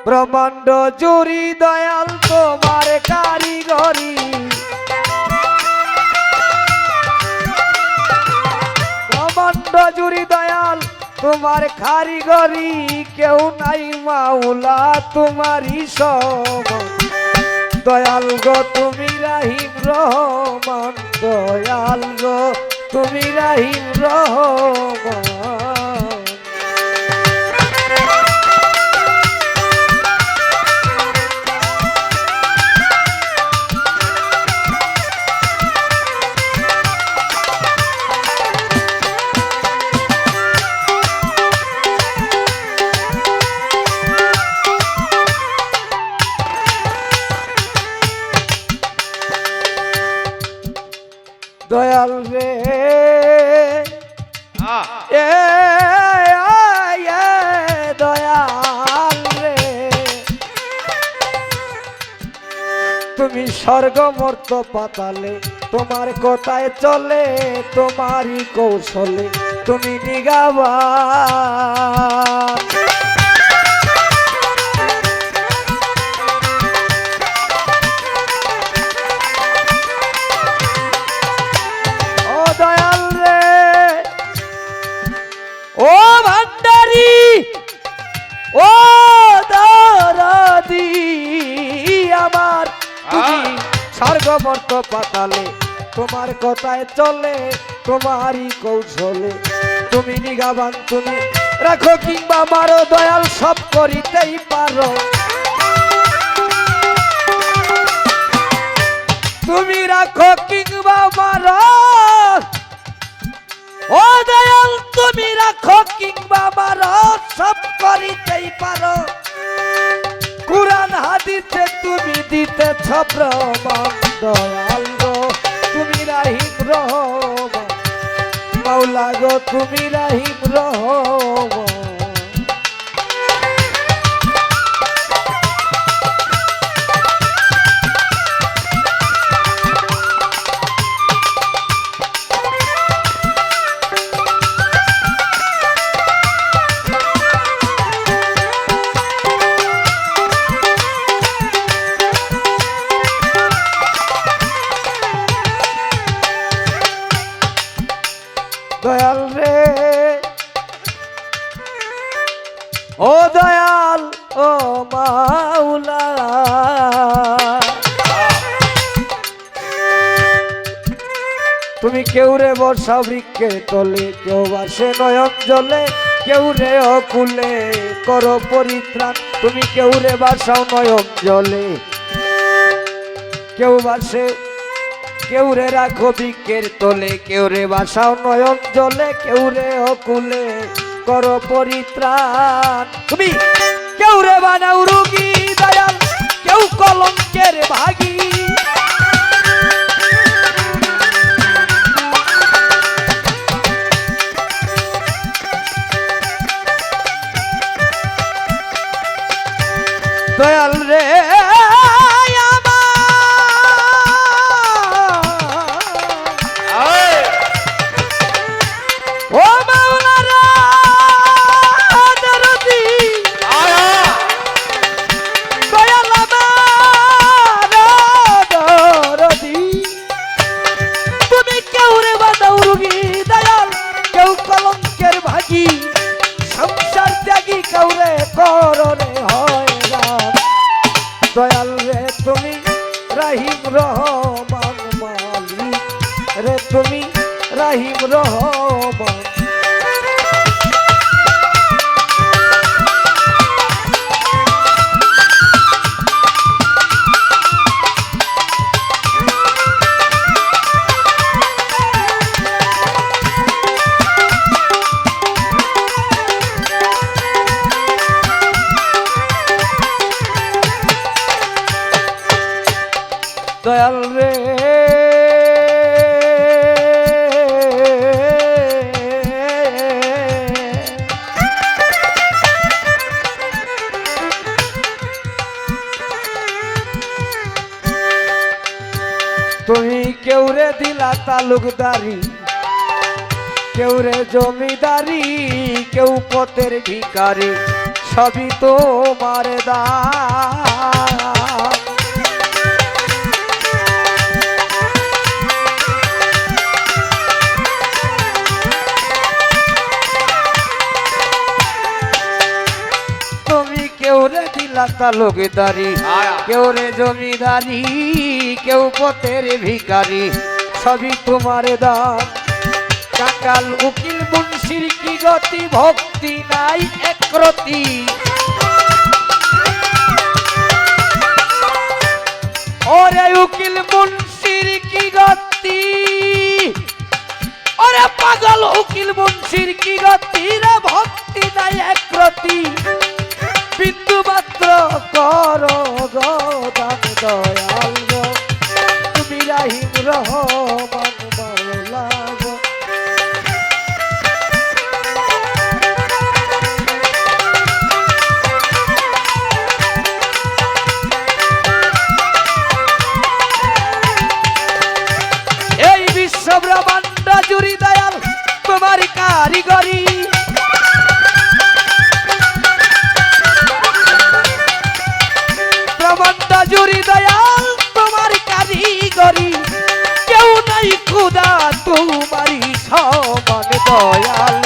ব্রহ্মাণ্ড জুড়ি দয়াল তোমার কারিগরি, ব্রহ্মাণ্ড জুড়ি দয়াল তোমার কারিগরি, কেউ নাই মাওলা তোমারই সমান। দয়াল গো তুমি রহিম রহমান, দয়াল গো তুমি রহিম রহমান। দয়াল রে দয়াল রে, তুমি স্বর্গ মর্ত পাতালে তোমার কথায় চলে, তোমারই কৌশলে তুমি নিগাবান। ও ভান্ডারি ও দরদি আমার, তুমি স্বর্গমর্ত পাতালে তোমার কথায় চলে, তোমারই কৌশলে তুমি নিগাবান। তুমি রাখো কিংবা মারো দয়াল সব করিতেই পারো, তুমি রাখো কিংবা মারো ও দয়াল, তুমি রাখো কিংবা মারো সব করিতেই পারো। কুরআন হাদিসে তুমি দিতেছ প্রমাণ, দয়াল গো তুমি রহিম রহমান, মাওলা গো তুমি রহিম রহমান। দয়াল রে ও দয়াল ও মাওলা, তুমি কেউ রে বর্ষা বৃক্ষের তলে, কেউ বাসে নয়ন জলে, কেউ রে অকুলে করো পরিত্রাণ। তুমি কেউ রে বাসাও নয়ন জলে, কেউ বাসে কেউ রে রাখো বৃক্ষের তলে, কেউ রে বাসাও নয়ন জলে, কেউ রে অকুলে করো পরিত্রাণ। তুমি কেউ রে বানাও রোগী দয়াল, কেউ কলঙ্কের ভাগী, দয়াল রে সংসার ত্যাগী কাউরে করনে হয় রাম। দয়াল রে তুমি রহিম রহমান, মালিক রে তুমি রহিম রহমান। দয়াল রে তুমি কেউ রে দিলা তালুকদারি, কেউ রে জমিদারি, কেউ পথের ভিখারি, সবই তোমার দান। তুমি কেউ রে দিলা তালুকদারি, কেউ রে জমিদারি, কেউ পথের ভিখারি, সবই তোমার দান। কাকাল উকিল মুন্সির কি গতি, ভক্তি নাই একরতি। ওরে উকিল মুন্সির কি গতি, ওরে পাগল উকিল মুন্সির কি গতি রে, ভক্তি নাই একরতি। বিন্দু মাত্র করো গো দান দয়াল গো, তুমি রাহিম রহমান মাওলা গো। এই বিশ্ব ব্রহ্মাণ্ড জুড়ি দয়াল তোমার কারিগরি, ব্রহ্মাণ্ড জুড়ি দয়াল তোমার কারিগরি। কেউ নাই খুদা তোমারই সমান দয়াল